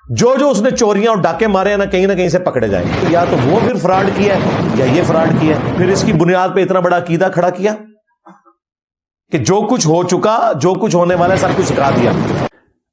جو جو اس نے چوریاں اور ڈاکے مارے ہیں نا کہیں سے پکڑے جائیں گے. یا تو وہ پھر فراڈ کیا ہے یا یہ فراڈ کیا ہے. پھر اس کی بنیاد پہ اتنا بڑا عقیدہ کھڑا کیا کہ جو کچھ ہو چکا، جو کچھ ہونے والا ہے، سب کچھ سکھا دیا.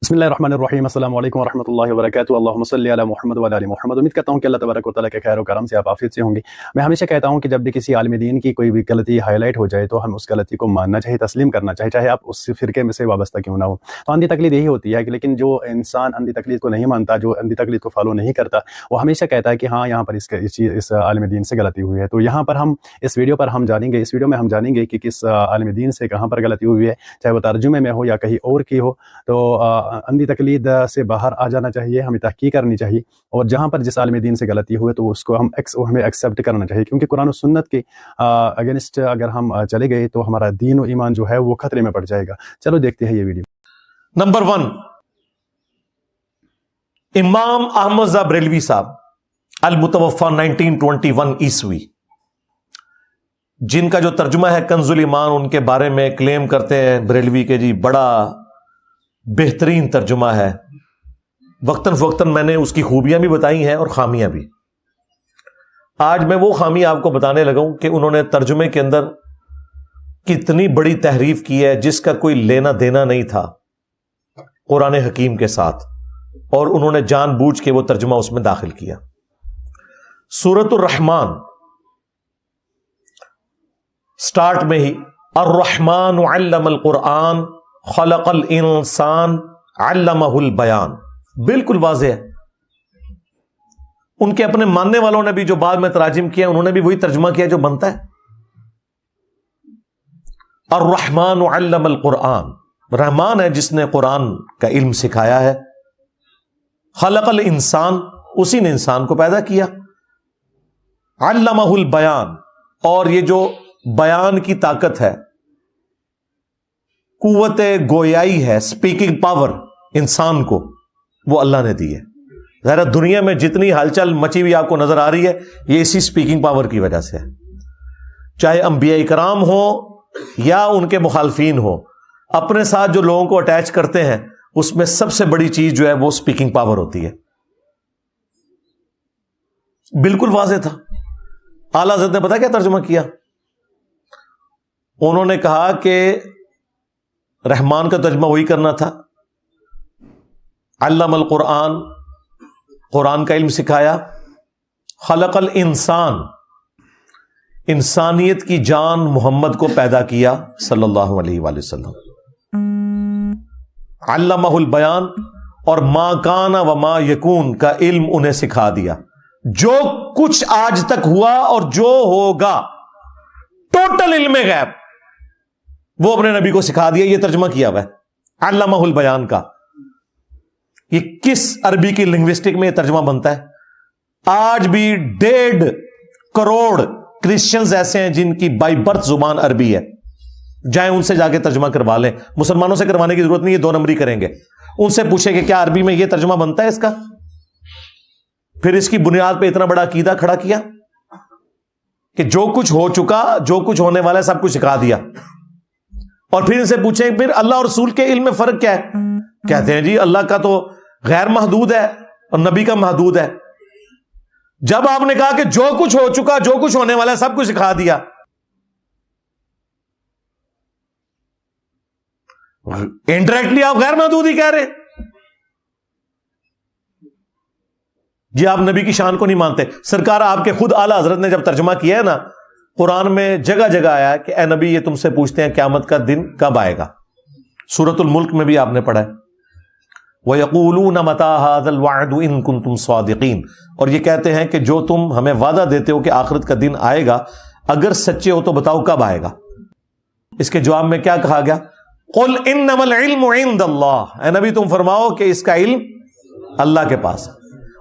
بسم اللہ الرحمن الرحیم. السلام علیکم ورحمۃ اللہ وبرکاتہ. اللہم صلی علی محمد وعلی آل محمد. امید کرتا ہوں کہ اللہ تبارک و تعالیٰ کے خیر و کرم سے آپ عافیت سے ہوں گے. میں ہمیشہ کہتا ہوں کہ جب بھی کسی عالم دین کی کوئی بھی غلطی ہائی لائٹ ہو جائے تو ہم اس غلطی کو ماننا چاہیے، تسلیم کرنا چاہیے، چاہے آپ اس فرقے میں سے وابستہ کیوں نہ ہو. تو اندھی تقلید یہی ہوتی ہے کہ لیکن جو انسان اندھی تقلید کو نہیں مانتا، جو اندھی تقلید کو فالو نہیں کرتا، وہ ہمیشہ کہتا ہے کہ ہاں یہاں پر اس عالم دین سے غلطی ہوئی ہے. تو یہاں پر ہم اس ویڈیو میں ہم جانیں گے کہ کس عالم دین سے کہاں پر غلطی ہوئی ہے، چاہے وہ ترجمے میں ہو یا کہیں اور کی ہو. تو اندھی تقلید سے باہر آ جانا چاہیے، ہمیں تحقیق کرنی چاہیے، اور جہاں پر جس عالم دین سے غلطی ہوئے تو اس کو ہمیں ایکسیپٹ کرنا چاہیے، کیونکہ قرآن و سنت کے اگینسٹ اگر ہم چلے گئے تو ہمارا دین و ایمان جو ہے وہ خطرے میں پڑ جائے گا. چلو دیکھتے ہیں یہ ویڈیو. نمبر 1، امام احمد رضا بریلوی صاحب المتوفی 1921 عیسوی، جن کا جو ترجمہ ہے کنز الایمان، ان کے بارے میں کلیم کرتے ہیں بریلوی کے جی بڑا بہترین ترجمہ ہے. وقتاً فوقتاً میں نے اس کی خوبیاں بھی بتائی ہیں اور خامیاں بھی. آج میں وہ خامی آپ کو بتانے لگا ہوں کہ انہوں نے ترجمے کے اندر کتنی بڑی تحریف کی ہے جس کا کوئی لینا دینا نہیں تھا قرآن حکیم کے ساتھ، اور انہوں نے جان بوجھ کے وہ ترجمہ اس میں داخل کیا. سورۃ الرحمن سٹارٹ میں ہی الرحمن علم القرآن خلق الانسان علمہ البیان، بالکل واضح ہے. ان کے اپنے ماننے والوں نے بھی جو بعد میں تراجم کیا انہوں نے بھی وہی ترجمہ کیا جو بنتا ہے. الرحمن علم القرآن، رحمان ہے جس نے قرآن کا علم سکھایا ہے. خلق الانسان، اسی نے انسان کو پیدا کیا. علمہ البیان، اور یہ جو بیان کی طاقت ہے، قوت گویائی ہے، سپیکنگ پاور انسان کو وہ اللہ نے دی ہے. ظاہر دنیا میں جتنی ہلچل مچی ہوئی آپ کو نظر آ رہی ہے یہ اسی سپیکنگ پاور کی وجہ سے ہے. چاہے انبیاء کرام ہو یا ان کے مخالفین ہو، اپنے ساتھ جو لوگوں کو اٹیچ کرتے ہیں اس میں سب سے بڑی چیز جو ہے وہ سپیکنگ پاور ہوتی ہے. بالکل واضح تھا. اعلیٰ حضرت نے پتا کیا ترجمہ کیا؟ انہوں نے کہا کہ رحمان کا ترجمہ وہی کرنا تھا، علم القرآن، قرآن کا علم سکھایا. خلق الانسان، انسانیت کی جان محمد کو پیدا کیا صلی اللہ علیہ وآلہ وسلم. علمہ البیان، اور ما کان و ما یکون کا علم انہیں سکھا دیا. جو کچھ آج تک ہوا اور جو ہوگا، ٹوٹل علم غیب وہ اپنے نبی کو سکھا دیا. یہ ترجمہ کیا ہوا ہے علمہ البیان کا. یہ کس عربی کی لنگوسٹک میں یہ ترجمہ بنتا ہے؟ آج بھی 1.5 کروڑ کرسچنز ایسے ہیں جن کی بائی برتھ زبان عربی ہے. جائیں ان سے جا کے ترجمہ کروا لیں. مسلمانوں سے کروانے کی ضرورت نہیں، یہ 2 نمبری کریں گے. ان سے پوچھیں کہ کیا عربی میں یہ ترجمہ بنتا ہے اس کا؟ پھر اس کی بنیاد پہ اتنا بڑا عقیدہ کھڑا کیا کہ جو کچھ ہو چکا، جو کچھ ہونے والا ہے، سب کچھ سکھا دیا. اور پھر ان سے پوچھیں پھر اللہ اور رسول کے علم میں فرق کیا ہے؟ کہتے ہیں جی اللہ کا تو غیر محدود ہے اور نبی کا محدود ہے. جب آپ نے کہا کہ جو کچھ ہو چکا، جو کچھ ہونے والا ہے، سب کچھ سکھا دیا، انڈائریکٹلی آپ غیر محدود ہی کہہ رہے. جی آپ نبی کی شان کو نہیں مانتے. سرکار آپ کے خود اعلیٰ حضرت نے جب ترجمہ کیا ہے نا، قرآن میں جگہ جگہ آیا کہ اے نبی یہ تم سے پوچھتے ہیں قیامت کا دن کب آئے گا. سورۃ الملک میں بھی آپ نے پڑھا ہے وَيَقُولُونَ مَتَىٰ هَٰذَا الْوَعْدُ إِن كُنتُمْ صَادِقِينَ، اور یہ کہتے ہیں کہ جو تم ہمیں وعدہ دیتے ہو کہ آخرت کا دن آئے گا، اگر سچے ہو تو بتاؤ کب آئے گا. اس کے جواب میں کیا کہا گیا؟ قُلْ إِنَّمَا الْعِلْمُ عِندَ اللَّهِ، اے نبی تم فرماؤ کہ اس کا علم اللہ کے پاس ہے.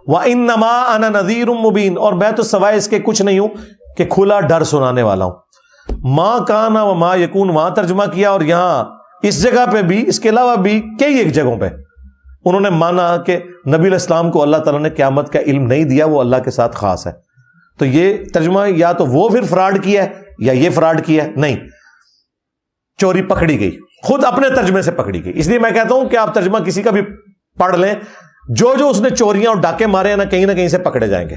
وَإِنَّمَا أَنَا نَذِيرٌ مُبِينٌ، اور میں تو سوائے اس کے کچھ نہیں ہوں کہ کھلا ڈر سنانے والا ہوں. ما کان و ما یکون وہاں ترجمہ کیا، اور یہاں اس جگہ پہ بھی، اس کے علاوہ بھی کئی ایک جگہوں پہ انہوں نے مانا کہ نبی علیہ السلام کو اللہ تعالیٰ نے قیامت کا علم نہیں دیا، وہ اللہ کے ساتھ خاص ہے. تو یہ ترجمہ یا تو وہ پھر فراڈ کیا ہے یا یہ فراڈ کیا ہے. نہیں، چوری پکڑی گئی، خود اپنے ترجمے سے پکڑی گئی. اس لیے میں کہتا ہوں کہ آپ ترجمہ کسی کا بھی پڑھ لیں، جو اس نے چوریاں اور ڈاکے مارے ہیں نا، کہیں سے پکڑے جائیں گے.